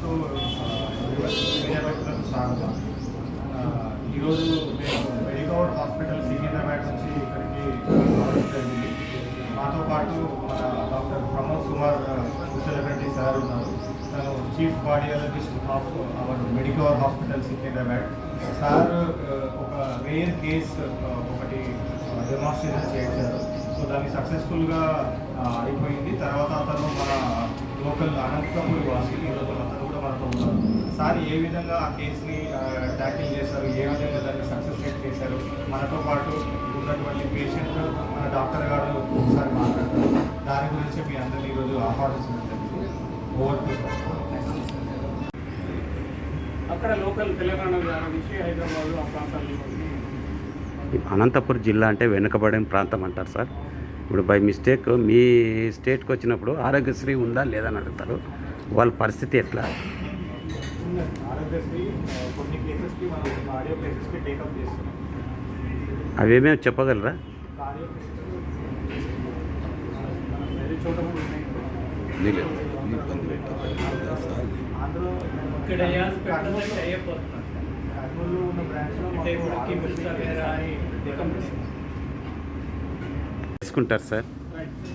To media వ్యక్తులకు స్వాగతం. ఈరోజు మేము మెడికవర్ హాస్పిటల్ సికింద్రాబాద్ నుంచి ఇక్కడికి రావడం జరిగింది. మాతో పాటు మన డాక్టర్ ప్రమోద్ కుమార్ ఉచ్చలగడ్డి సార్ ఉన్నారు. తను chief cardiologist of our Medicover hospital Secunderabad. Sir ఒక రేర్ కేస్ ఒకటి డెమాన్స్ట్రేషన్ చేశారు. సో దాన్ని సక్సెస్ఫుల్గా అయిపోయింది. తర్వాత అతను మన లోకల్ అనంతపూర్ వాసి, ఈరోజు అతను కూడా మనతో ఉన్నారు. సార్ ఏ విధంగా ఆ కేసుని ట్యాకిల్ చేశారు, ఏ విధంగా దాన్ని సక్సెస్ రేట్ చేశారు, మనతో పాటు ఉన్నటువంటి పేషెంట్ మన డాక్టర్ గారు ఒకసారి మాట్లాడతారు. దాని గురించి మీ అందరినీ ఈరోజు ఆహ్వానించడం జరిగింది. Over to sir. అక్కడ లోకల్ తెలంగాణ నుంచి హైదరాబాద్ ఆ ప్రాంతాల్లో అనంతపురం జిల్లా అంటే వెనుకబడిన ప్రాంతం అంటారు సార్. ఇప్పుడు బై మిస్టేక్ మీ స్టేట్కి వచ్చినప్పుడు ఆరోగ్యశ్రీ ఉందా లేదని అడుగుతారు. వాళ్ళ పరిస్థితి ఎట్లా? ఆరోగ్యశ్రీ కొన్ని కేసెస్కి మనం కార్డియో కేసెస్కి టేకప్ చేస్తున్నాం. అవేమేమి చెప్పగలరా? కార్డియో చోట అందులో ఇక్కడ కర్నూలులో ఉన్న బ్రాంచ్లో చేసుకుంటారు సార్.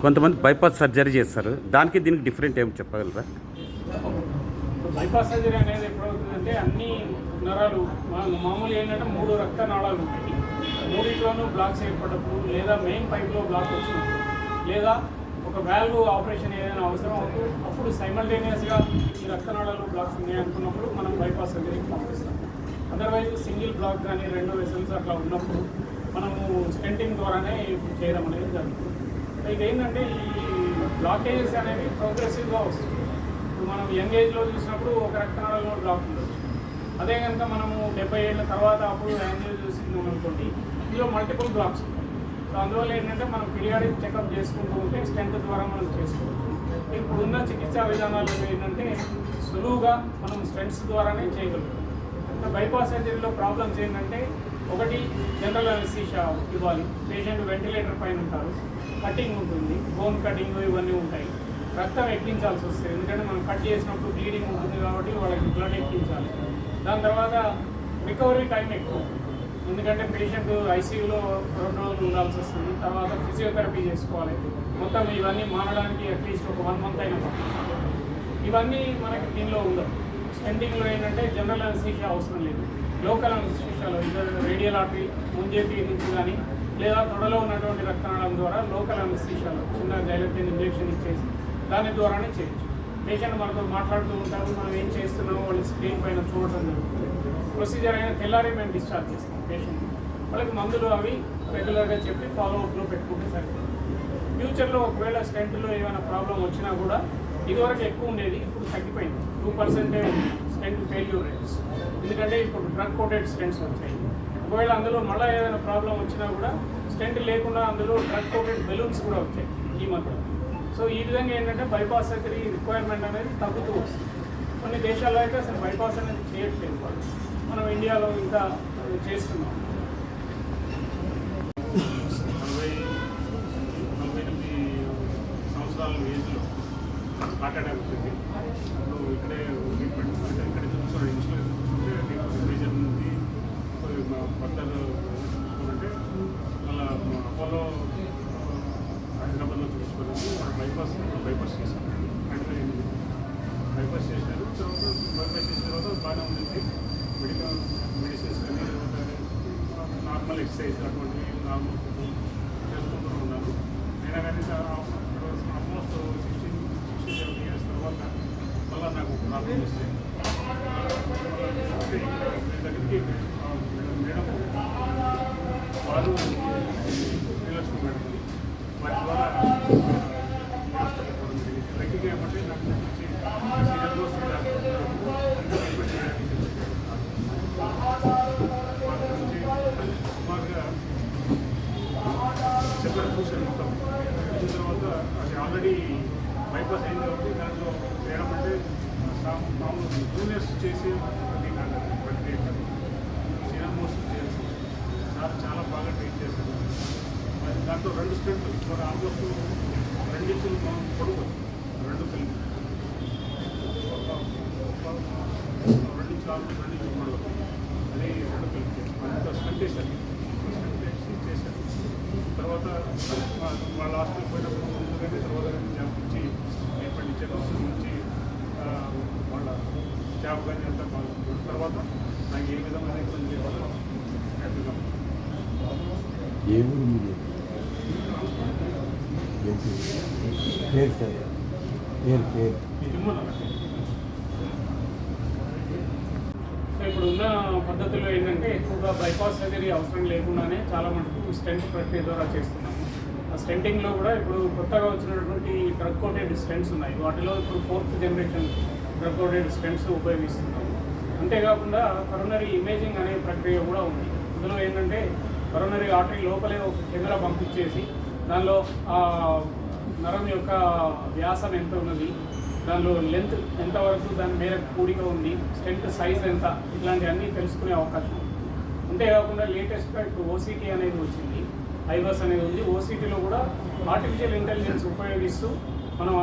కొంతమంది బైపాస్ సర్జరీ చేస్తారు. దానికి దీనికి డిఫరెంట్ ఏమి చెప్పగలరా? బైపాస్ సర్జరీ అనేది ఎప్పుడవుతుందంటే అన్ని నరాలు మామూలు ఏంటంటే 3 రక్త నాళాలు ఉంటాయి. 3 బ్లాక్స్ ఏర్పడ్డప్పుడు, లేదా మెయిన్ పైప్లో బ్లాక్ వచ్చినప్పుడు, లేదా ఒక వాల్వ్ ఆపరేషన్ ఏదైనా అవసరం అవుతుంది, అప్పుడు సైమల్టేనియస్గా ఈ రక్తనాళాలు బ్లాక్స్ ఉన్నాయి అనుకున్నప్పుడు మనం బైపాస్ సర్జరీకి పంపిస్తాం. అదర్వైజ్ సింగిల్ బ్లాక్ కానీ 2 వెసల్స్ అట్లా ఉన్నప్పుడు మనము స్టెంటింగ్ ద్వారానే చేయడం అనేది జరుగుతుంది. ఇదేంటంటే ఈ బ్లాకేజెస్ అనేవి ప్రోగ్రెసివ్గా వస్తుంది. ఇప్పుడు మనం యంగ్ ఏజ్లో చూసినప్పుడు ఒక రక్తనాళంలో బ్లాక్ ఉండొచ్చు. అదే కనుక మనము 70 ఏళ్ళ తర్వాత అప్పుడు యాంజియో చూసినాం అనుకోండి, ఇందులో మల్టిపుల్ బ్లాక్స్ ఉంటాయి. సో అందువల్ల ఏంటంటే మనం పీరియాడిక్ చెకప్ చేసుకుంటూ ఉంటే స్టెంట్ ద్వారా మనం చేసుకోవచ్చు. ఇప్పుడున్న చికిత్సా విధానాలు ఏంటంటే సులువుగా మనం స్టెంట్స్ ద్వారానే చేయగలుగుతాం. బైపాస్ సర్జరీలో ప్రాబ్లమ్స్ ఏంటంటే, ఒకటి జనరల్ అనెస్థీషియా ఇవ్వాలి, పేషెంట్ వెంటిలేటర్ పైన ఉంటారు, కటింగ్ ఉంటుంది, బోన్ కటింగ్ ఇవన్నీ ఉంటాయి, రక్తం ఎక్కించాల్సి వస్తుంది. ఎందుకంటే మనం కట్ చేసినప్పుడు బ్లీడింగ్ ఉంటుంది కాబట్టి వాళ్ళకి బ్లడ్ ఎక్కించాలి. దాని తర్వాత రికవరీ టైం ఎక్కువ, ఎందుకంటే పేషెంట్ ఐసీయూలో 2 రోజులు ఉండాల్సి వస్తుంది. తర్వాత ఫిజియోథెరపీ చేసుకోవాలి. మొత్తం ఇవన్నీ మారడానికి అట్లీస్ట్ ఒక 1 మంత్ అయినా పడుతుంది. ఇవన్నీ మనకి దీనిలో ఉండవు. స్టెంటింగ్లో ఏంటంటే జనరల్ అనెస్థీషియా అవసరం లేదు. లోకల్ అనెస్థీషియాలో రేడియల్ ఆర్టరీ ముంజేతి నుంచి కానీ, లేదా తొడలో ఉన్నటువంటి రక్తనాళం ద్వారా లోకల్ అనెస్థీషియాలో చిన్న జైలటిన్ ఇంజెక్షన్ ఇచ్చేసి దాని ద్వారానే చేయొచ్చు. పేషెంట్ మనతో మాట్లాడుతూ ఉంటారు, మనం ఏం చేస్తున్నామో వాళ్ళు స్క్రీన్ పైన చూడటం జరుగుతుంది. ప్రొసీజర్ అయినా తెల్లారి మేము డిశ్చార్జ్ చేస్తాం పేషెంట్. వాళ్ళకి మందులు అవి రెగ్యులర్గా చెప్పి ఫాలోఅప్లో పెట్టుకుంటే సరిపోతుంది. ఫ్యూచర్లో ఒకవేళ స్టెంట్లో ఏమైనా ప్రాబ్లం వచ్చినా కూడా, ఇదివరకు ఎక్కువ ఉండేది, ఇప్పుడు తగ్గిపోయింది. 2% స్టెంట్ ఫెయిల్యూర్ రేట్స్. ఎందుకంటే ఇప్పుడు డ్రగ్ కోటెడ్ స్టెంట్స్ వచ్చాయి. ఒకవేళ అందులో మళ్ళీ ఏదైనా ప్రాబ్లం వచ్చినా కూడా స్టెంట్ లేకుండా అందులో డ్రగ్ కోటెడ్ బెలూన్స్ కూడా వచ్చాయి ఈ మధ్య. సో ఈ విధంగా ఏంటంటే బైపాస్ సర్జరీ రిక్వైర్మెంట్ అనేది తగ్గుతూ వస్తుంది. కొన్ని దేశాల్లో అయితే అసలు బైపాస్ అనేది చేయట్లేదు వాళ్ళు. మనం ఇండియాలో ఇంకా చేస్తున్నాం. 48 సంవత్సరాల ఏజ్లో హార్ట్ అటాక్ వచ్చింది. ఇప్పుడు ఇక్కడే ట్రీట్మెంట్ అంటే ఇక్కడ చూసుకోవాలి. ఇన్సూరెన్స్ చూసుకుంటే రీజన్ ఉంది. ఫర్దర్ చూసుకుంటే మళ్ళీ అపోలో హైదరాబాద్లో చూసుకోవాలి. బైపాస్ చేశారు. అంటే బైపాస్ చేశారు. తర్వాత బైపాస్ చేసిన తర్వాత బాగానే ఉంది. మెడిసిన్స్ కానీ నార్మల్ ఎక్సర్సైజ్ అటువంటివి నార్మల్ చేసుకుంటూ ఉన్నాను. అయినా కానీ ఆల్మోస్ట్ 16-17 ఇయర్స్ తర్వాత మళ్ళీ నాకు ప్రాబ్లం వస్తాయి. దగ్గరికి మేడం వారు శ్రీలక్ష్మి మేడం వారి ద్వారా దగ్గరికి ఏమంటే నాకు సుమారుగా చెప్పడం చూసాను. మొత్తం చూసిన తర్వాత అది ఆల్రెడీ బైపాస్ అయింది కాబట్టి దాంట్లో చేయడం అంటే మామూలు జూనియర్స్ చేసి ప్రక్రియ సీనియర్ మోస్ట్ చేయాల్సి సార్ చాలా బాగా ట్రీట్ చేశారు. మరి దాంట్లో 2 స్టెంట్లు మరి ఆల్మోస్ట్ 2 ఇంచులు మనం పొడుగు 2 కలిపి 2 3 అది 2 కలిపి అంతా స్టంట్ చేశారు. స్టంట్ చేసి చేశారు. తర్వాత మా లాస్ట్లో పోయినప్పుడు ముందుగానే తర్వాత జాబ్ ఇచ్చి ఎప్పటి నుంచి వాళ్ళ జాబ్ కానీ అంతా బాగుంటుంది. తర్వాత నాకు ఏ విధమైన ఇబ్బంది లేకుండా హ్యాపీగా ఏ ఊరు మీది? పేరు సార్ పేరు సో ఇప్పుడు ఉన్న పద్ధతిలో ఏంటంటే ఎక్కువగా బైపాస్ సర్జరీ అవసరం లేకుండానే చాలా మటుకు స్టెంట్ ప్రక్రియ ద్వారా చేస్తున్నాము. ఆ స్టెంటింగ్లో కూడా ఇప్పుడు కొత్తగా వచ్చినటువంటి డ్రగ్ కోటెడ్ స్టెంట్స్ ఉన్నాయి. వాటిలో ఇప్పుడు 4th generation drug coated stents ఉపయోగిస్తున్నాము. అంతేకాకుండా కరోనరీ ఇమేజింగ్ అనే ప్రక్రియ కూడా ఉంది. అందులో ఏంటంటే కరోనరీ ఆర్టరీ లోపలే ఒక కెమెరా పంపించేసి దానిలో ఆ నరం యొక్క వ్యాసం ఎంత ఉన్నది, దానిలో లెంత్ ఎంతవరకు దాని మేరకు కూడిక ఉంది, స్టెంట్ సైజ్ ఎంత, ఇట్లాంటివన్నీ తెలుసుకునే అవకాశం ఉంది. అంతేకాకుండా లేటెస్ట్గా ఇప్పుడు ఓసీటీ అనేది వచ్చింది, ఐవాస్ అనేది ఉంది. ఓసీటీలో కూడా ఆర్టిఫిషియల్ ఇంటెలిజెన్స్ ఉపయోగిస్తూ మనం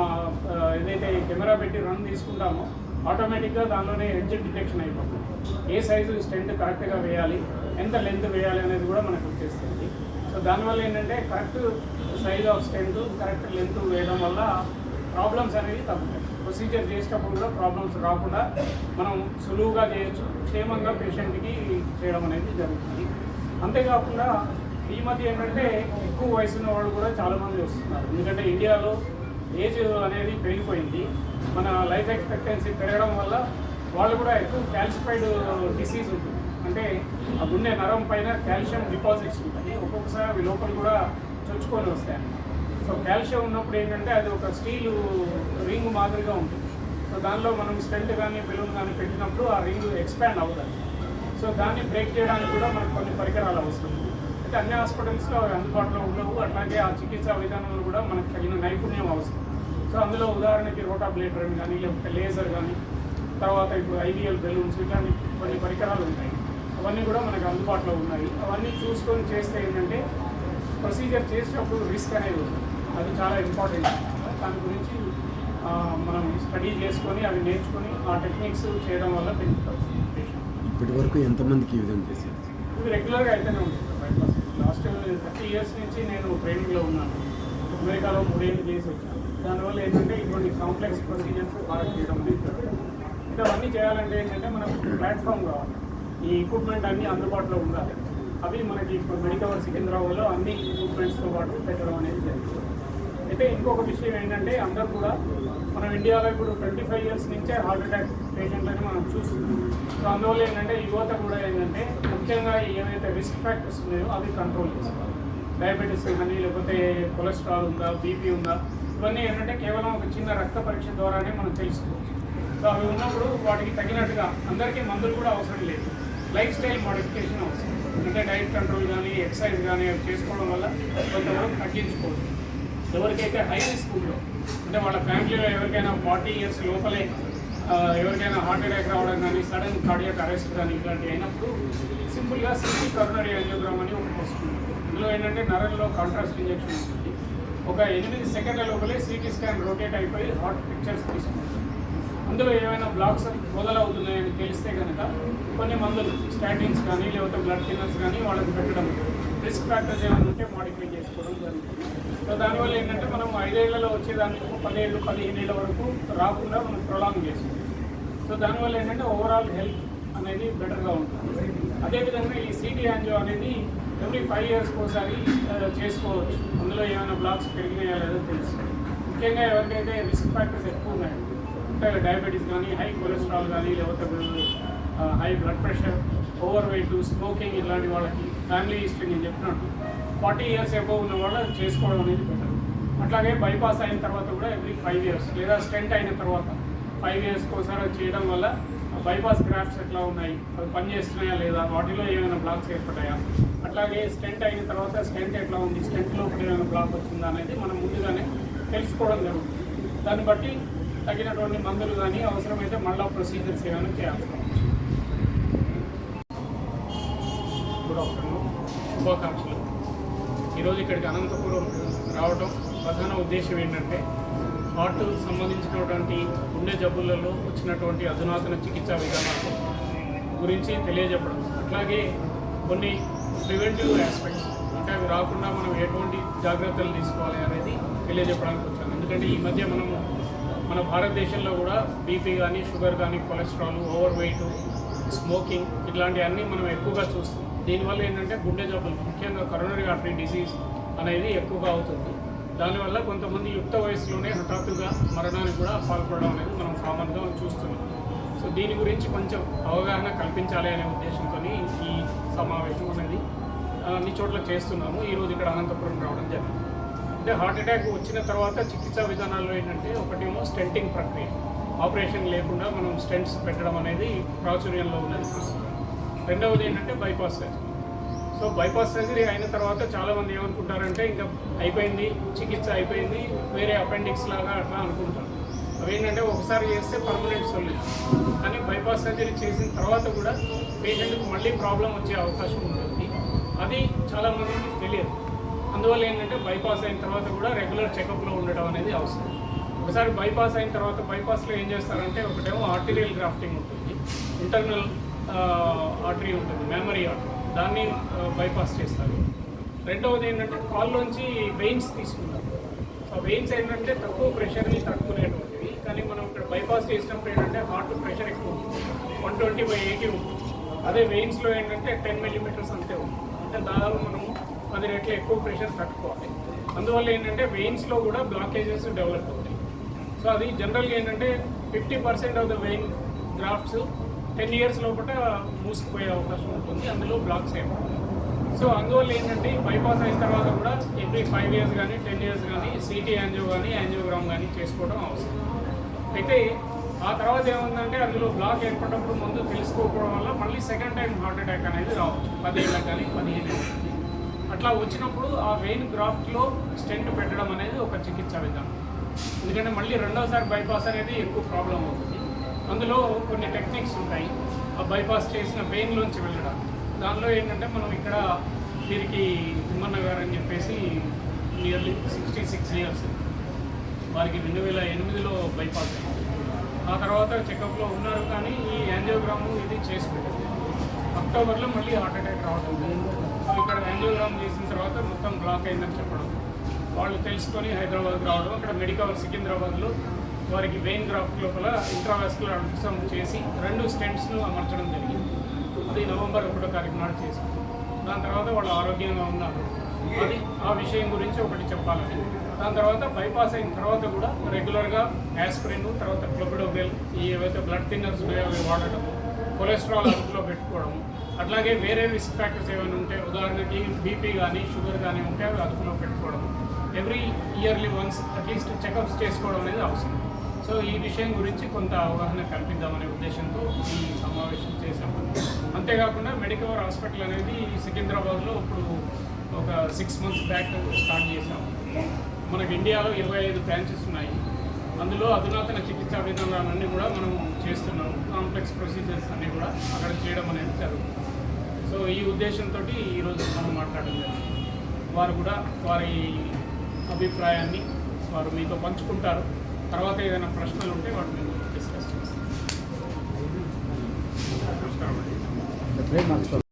ఏదైతే కెమెరా పెట్టి రన్ తీసుకుంటామో ఆటోమేటిక్గా దానిలోనే ఎడ్జ్ డిటెక్షన్ అయిపోతుంది. ఏ సైజు స్టెంట్ కరెక్ట్గా వేయాలి, ఎంత లెంత్ వేయాలి అనేది కూడా మనకు వచ్చేస్తుంది. సో దానివల్ల ఏంటంటే correct size of stent, correct length వేయడం వల్ల ప్రాబ్లమ్స్ అనేవి తగ్గుతాయి. ప్రొసీజర్ చేసేటప్పుడు కూడా ప్రాబ్లమ్స్ రాకుండా మనం సులువుగా చేయొచ్చు, క్షేమంగా పేషెంట్కి చేయడం అనేది జరుగుతుంది. అంతేకాకుండా ఈ మధ్య ఏంటంటే ఎక్కువ వయసు ఉన్న వాళ్ళు కూడా చాలామంది వస్తున్నారు. ఎందుకంటే ఇండియాలో ఏజ్ అనేది పెరిగిపోయింది. మన లైఫ్ ఎక్స్పెక్టెన్సీ పెరగడం వల్ల వాళ్ళు కూడా ఎక్కువ క్యాల్సిఫైడ్ డిసీజ్ ఉంటుంది. అంటే ఆ గుండె నరం పైన కాల్షియం డిపాజిట్స్ ఉంటాయి. ఒక్కొక్కసారి అవి లోపల కూడా చొచ్చుకొని వస్తాయి. సో కాల్షియం ఉన్నప్పుడు ఏంటంటే అది ఒక స్టీల్ రింగ్ మాదిరిగా ఉంటుంది. సో దానిలో మనం స్టెంట్ కానీ బెలూన్ కానీ పెట్టినప్పుడు ఆ రింగ్ ఎక్స్పాండ్ అవుతుంది. సో దాన్ని బ్రేక్ చేయడానికి కూడా మనకు కొన్ని పరికరాలు అవసరం. అయితే అన్ని హాస్పిటల్స్లో అవి అందుబాటులో ఉండవు. అట్లాగే ఆ చికిత్సా విధానంలో కూడా మనకు తగిన నైపుణ్యం అవసరం. సో అందులో ఉదాహరణకి రోటాబ్లేటర్ కానీ, లేకపోతే లేజర్ కానీ, తర్వాత ఇప్పుడు ఐవిఎల్ బెలూన్స్, ఇట్లాంటి కొన్ని పరికరాలు ఉంటాయి. అవన్నీ కూడా మనకు అందుబాటులో ఉన్నాయి. అవన్నీ చూసుకొని చేస్తే ఏంటంటే ప్రొసీజర్ చేసేటప్పుడు రిస్క్ అనేది ఉంటుంది. అది చాలా ఇంపార్టెంట్. దాని గురించి మనం స్టడీ చేసుకొని అవి నేర్చుకొని ఆ టెక్నిక్స్ చేయడం వల్ల బెనిఫిట్ అవుతుంది. ఇప్పటి వరకు ఎంతమందికి ఈ విధంగా చేశారు? ఇది రెగ్యులర్గా అయితేనే ఉంటుంది. బైపాస్ లాస్ట్ 30 years నుంచి నేను ట్రైనింగ్లో ఉన్నాను. అమెరికాలో 3 ఏళ్ళు చేసి వచ్చాను. దానివల్ల ఏంటంటే ఇటువంటి కాంప్లెక్స్ ప్రొసీజర్స్ బాగా చేయడం అనేది. అంటే అవన్నీ చేయాలంటే ఏంటంటే మనకు ప్లాట్ఫామ్ కావాలి. ఈ ఎక్విప్మెంట్ అన్నీ అందుబాటులో ఉండాలి. అవి మనకి ఇప్పుడు మెడికవర్ సికింద్రాబాద్లో అన్ని ఎక్విప్మెంట్స్తో పాటు పెట్టడం అనేది జరుగుతుంది. అయితే ఇంకొక విషయం ఏంటంటే అందరూ కూడా మనం ఇండియాలో ఇప్పుడు 25 years నుంచే హార్ట్ అటాక్ పేషెంట్లని మనం చూస్తున్నాం. సో అందువల్ల ఏంటంటే యువత కూడా ఏంటంటే ముఖ్యంగా ఏవైతే రిస్క్ ఫ్యాక్టర్స్ ఉన్నాయో అవి కంట్రోల్ చేసుకోవాలి. డయాబెటీస్ కానీ, లేకపోతే కొలెస్ట్రాల్ ఉందా, బీపీ ఉందా, ఇవన్నీ ఏంటంటే కేవలం ఒక చిన్న రక్త పరీక్ష ద్వారానే మనం తెలుసుకోవచ్చు. సో అవి ఉన్నప్పుడు వాటికి తగినట్టుగా అందరికీ మందులు కూడా అవసరం లేదు. లైఫ్ స్టైల్ మోడిఫికేషన్ అవసరం. అంటే డైట్ కంట్రోల్ కానీ, ఎక్సర్సైజ్ కానీ అవి చేసుకోవడం వల్ల కొంతవరకు తగ్గించుకోవచ్చు. ఎవరికైతే హై రిస్క్ ఉందో, అంటే వాళ్ళ ఫ్యామిలీలో ఎవరికైనా 40 years లోపలే ఎవరికైనా హార్ట్ అటాక్ రావడం కానీ, సడన్ కార్డియాక్ అరెస్ట్ కానీ ఇట్లాంటివి అయినప్పుడు సింపుల్గా సిటీ కరోనరీ యాంజియోగ్రామ్ అని ఒకటి వస్తుంది. ఇందులో ఏంటంటే నరంలో కాంట్రాస్ట్ ఇంజెక్షన్ ఉంటుంది. ఒక 8 సెకండ్ల లోపలే సిటీ స్కాన్ రొటేట్ అయిపోయి హార్ట్ పిక్చర్స్ తీసుకుంటుంది. అందులో ఏమైనా బ్లాక్స్ మొదలవుతున్నాయని తెలిస్తే కనుక కొన్ని మందులు, స్టాటిన్స్ కానీ, లేకపోతే బ్లడ్ థిన్నర్స్ కానీ వాళ్ళకి పెట్టడం, రిస్క్ ఫ్యాక్టర్స్ ఏమైనా ఉంటే మాడిఫై చేసుకోవడం జరుగుతుంది. సో దానివల్ల ఏంటంటే మనం 5 ఏళ్లలో వచ్చేదాన్ని 10 ఏళ్ళు 15 ఏళ్ళ వరకు రాకుండా మనం ప్రొలాంగ్ చేస్తుంది. సో దానివల్ల ఏంటంటే ఓవరాల్ హెల్త్ అనేది బెటర్గా ఉంటుంది. అదేవిధంగా ఈ సిటీ యాంజియో అనేది ఎవ్రీ 5 years ఒకసారి చేసుకోవచ్చు. అందులో ఏమైనా బ్లాక్స్ పెరిగినాయా లేదో తెలుసు. ముఖ్యంగా ఎవరికైతే రిస్క్ ఫ్యాక్టర్స్ ఎక్కువ ఉన్నాయి, అంటే డయాబెటీస్ కానీ, హై కొలెస్ట్రాల్ కానీ, లేకపోతే high blood pressure, over weight, smoking, ఇలాంటి వాళ్ళకి ఫ్యామిలీ హిస్టరీ నేను చెప్పినట్టు 40 years అబోవ్ ఉన్న వాళ్ళు చేసుకోవడం అనేది బెటర్. అట్లాగే బైపాస్ అయిన తర్వాత కూడా ఎవ్రీ 5 years లేదా స్టెంట్ అయిన తర్వాత 5 years ఒకసారి చేయడం వల్ల బైపాస్ గ్రాఫ్ట్స్ ఎట్లా ఉన్నాయి, అవి పనిచేస్తున్నాయా లేదా, వాటిలో ఏమైనా బ్లాక్స్ ఏర్పడ్డాయా, అట్లాగే స్టెంట్ అయిన తర్వాత స్టెంట్ ఎట్లా ఉంది, స్టెంట్ లోపల ఏమైనా బ్లాక్ వచ్చిందా అనేది మనం ముందుగానే తెలుసుకోవడం జరుగుతుంది. దాన్ని బట్టి తగినటువంటి మందులు కానీ అవసరమైతే మళ్ళీ ప్రొసీజర్స్ ఏమైనా చేయాల్సి ఉంటుంది. గుడ్ ఆఫ్టర్నూన్, శుభాకాంక్షలు. ఈరోజు ఇక్కడికి అనంతపురం రావడం ప్రధాన ఉద్దేశం ఏంటంటే హార్ట్ సంబంధించినటువంటి గుండె జబ్బులలో వచ్చినటువంటి అధునాతన చికిత్సా విధానాలు గురించి తెలియజెప్పడం, అట్లాగే కొన్ని ప్రివెంటివ్ ఆస్పెక్ట్స్ అంటే అవి రాకుండా మనం ఎటువంటి జాగ్రత్తలు తీసుకోవాలి అనేది తెలియజెప్పడానికి వచ్చాను. ఎందుకంటే ఈ మధ్య మన భారతదేశంలో కూడా బీపీ కానీ, షుగర్ కానీ, కొలెస్ట్రాల్, ఓవర్ వెయిట్, స్మోకింగ్ ఇట్లాంటివన్నీ మనం ఎక్కువగా చూస్తాం. దీనివల్ల ఏంటంటే గుండె జబ్బులు, ముఖ్యంగా కరోనరీ ఆర్టరీ డిసీజ్ అనేది ఎక్కువగా అవుతుంది. దానివల్ల కొంతమంది యుక్త వయసులోనే హఠాత్తుగా మరణానికి కూడా పాల్పడడం అనేది మనం కామన్గా చూస్తున్నాం. సో దీని గురించి కొంచెం అవగాహన కల్పించాలి అనే ఉద్దేశంతో ఈ సమావేశం అనేది అన్ని చోట్ల చేస్తున్నాము. ఈరోజు ఇక్కడ అనంతపురం రావడం జరిగింది. అంటే హార్ట్ అటాక్ వచ్చిన తర్వాత చికిత్సా విధానాల్లో ఏంటంటే ఒకటేమో స్టెంటింగ్ ప్రక్రియ, ఆపరేషన్ లేకుండా మనం స్టెంట్స్ పెట్టడం అనేది ప్రాచుర్యంలో ఉన్నది. రెండవది ఏంటంటే bypass surgery. So bypass surgery అయిన తర్వాత చాలామంది ఏమనుకుంటారంటే ఇంకా అయిపోయింది, చికిత్స అయిపోయింది, వేరే అపెండిక్స్ లాగా అట్లా అనుకుంటారు. అవేంటంటే ఒకసారి చేస్తే పర్మనెంట్ సొల్యూషన్. కానీ బైపాస్ సర్జరీ చేసిన తర్వాత కూడా పేషెంట్కి మళ్ళీ ప్రాబ్లం వచ్చే అవకాశం ఉంటుంది. అది చాలామందికి తెలియదు. అందువల్ల ఏంటంటే బైపాస్ అయిన తర్వాత కూడా రెగ్యులర్ చెకప్లో ఉండడం అనేది అవసరం. ఒకసారి బైపాస్ అయిన తర్వాత బైపాస్లో ఏం చేస్తారంటే ఒకటేమో ఆర్టీరియల్ గ్రాఫ్టింగ్ ఉంటుంది, ఇంటర్నల్ ఆర్టరీ ఉంటుంది, మెమరీ ఆర్టరీ, దాన్ని బైపాస్ చేస్తారు. రెండవది ఏంటంటే కాల్లోంచి వెయిన్స్ తీసుకుంటారు. సో వెయిన్స్ ఏంటంటే తక్కువ ప్రెషర్ని తట్టుకునేటువంటివి. కానీ మనం ఇక్కడ బైపాస్ చేసినప్పుడు ఏంటంటే హార్ట్ ప్రెషర్ ఎక్కువ ఉంటుంది, 120/80 ఉంటుంది. అదే వెయిన్స్లో ఏంటంటే 10 millimeters అంతే ఉంటుంది. అంటే దాదాపు మనం 10 రెట్లు ఎక్కువ ప్రెషర్ తట్టుకోవాలి. అందువల్ల ఏంటంటే వెయిన్స్లో కూడా బ్లాకేజెస్ డెవలప్ అవుతాయి. సో అది జనరల్గా ఏంటంటే 50% of the vein grafts 10 years లోపల మూసుకుపోయే అవకాశం ఉంటుంది, అందులో బ్లాక్స్ అయిపోతుంది. సో అందువల్ల ఏంటంటే బైపాస్ అయిన తర్వాత కూడా ఎవ్రీ 5 years కానీ 10 years కానీ సిటీ యాంజియో కానీ యాంజియోగ్రామ్ కానీ చేసుకోవడం అవసరం. అయితే ఆ తర్వాత ఏముందంటే అందులో బ్లాక్ ఏర్పడినప్పుడు ముందు తెలుసుకోకపోవడం వల్ల మళ్ళీ సెకండ్ టైం హార్ట్ అటాక్ అనేది రావచ్చు, 10 ఏళ్ళకి కానీ 15 ఏళ్ళకి. అట్లా వచ్చినప్పుడు ఆ వెయిన్ గ్రాఫ్ట్లో స్టెంట్ పెట్టడం అనేది ఒక చికిత్సా విధానం. ఎందుకంటే మళ్ళీ రెండోసారి బైపాస్ అనేది ఎక్కువ ప్రాబ్లం అవుతుంది. అందులో కొన్ని టెక్నిక్స్ ఉంటాయి ఆ బైపాస్ చేసిన వెయిన్లోంచి వెళ్ళడం. దానిలో ఏంటంటే మనం ఇక్కడ వీరికి తిమ్మన్న గారు అని చెప్పేసి నియర్లీ 66 years, వారికి 2008లో బైపాస్ అయింది. ఆ తర్వాత చెకప్లో ఉన్నారు, కానీ ఈ యాంజియోగ్రాము ఇది చేసి పెట్టారు. అక్టోబర్లో మళ్ళీ హార్ట్ అటాక్ రావడం జరిగింది. సో ఇక్కడ యాంజియోగ్రామ్ చేసిన తర్వాత మొత్తం బ్లాక్ అయిందని చెప్పడం, వాళ్ళు తెలుసుకొని హైదరాబాద్కి రావడం. అక్కడ మెడికవర్ సికింద్రాబాద్లో వారికి వెయిన్ గ్రాఫ్ట్ లోపల ఇంట్రావాస్కులర్ అల్ట్రాసౌండ్ చేసి 2 స్టెంట్స్ను అమర్చడం జరిగింది. అది November 1వ తారీఖు నాడు చేశారు. దాని తర్వాత వాళ్ళు ఆరోగ్యంగా ఉన్నారు. అది ఆ విషయం గురించి ఒకటి చెప్పాలని. దాని తర్వాత బైపాస్ అయిన తర్వాత కూడా రెగ్యులర్గా యాస్పిరిన్, తర్వాత క్లోపిడోగ్రెల్, ఈ ఏవైతే బ్లడ్ థిన్నర్స్ ఉన్నాయో అవి వాడటము, కొలెస్ట్రాల్ అదుపులో పెట్టుకోవడము, అట్లాగే వేరే రిస్క్ ఫ్యాక్టర్స్ ఏమైనా ఉంటే, ఉదాహరణకి బీపీ కానీ షుగర్ కానీ ఉంటే అవి అదుపులో పెట్టుకోవడము, every yearly once at least checkups చేసుకోవడం అనేది అవసరం. సో ఈ విషయం గురించి కొంత అవగాహన కల్పిద్దామనే ఉద్దేశంతో ఈ సమావేశం చేశాము. అంతేకాకుండా మెడికవర్ హాస్పిటల్ అనేది సికింద్రాబాద్లో ఇప్పుడు ఒక 6 months బ్యాక్ స్టార్ట్ చేశాము. మనకి ఇండియాలో 25 బ్రాంచెస్ ఉన్నాయి. అందులో అధునాతన చికిత్సా విధానాలన్నీ కూడా మనం చేస్తున్నాము. కాంప్లెక్స్ ప్రొసీజర్స్ అన్నీ కూడా అక్కడ చేయడం అనేది జరుగుతుంది. సో ఈ ఉద్దేశంతో ఈరోజు మనం మాట్లాడడం జరిగింది. వారు కూడా వారి అభిప్రాయాన్ని వారు మీతో పంచుకుంటారు. తర్వాత ఏదైనా ప్రశ్నలు ఉంటే వాటిని డిస్కస్ చేస్తాం. నమస్కారం.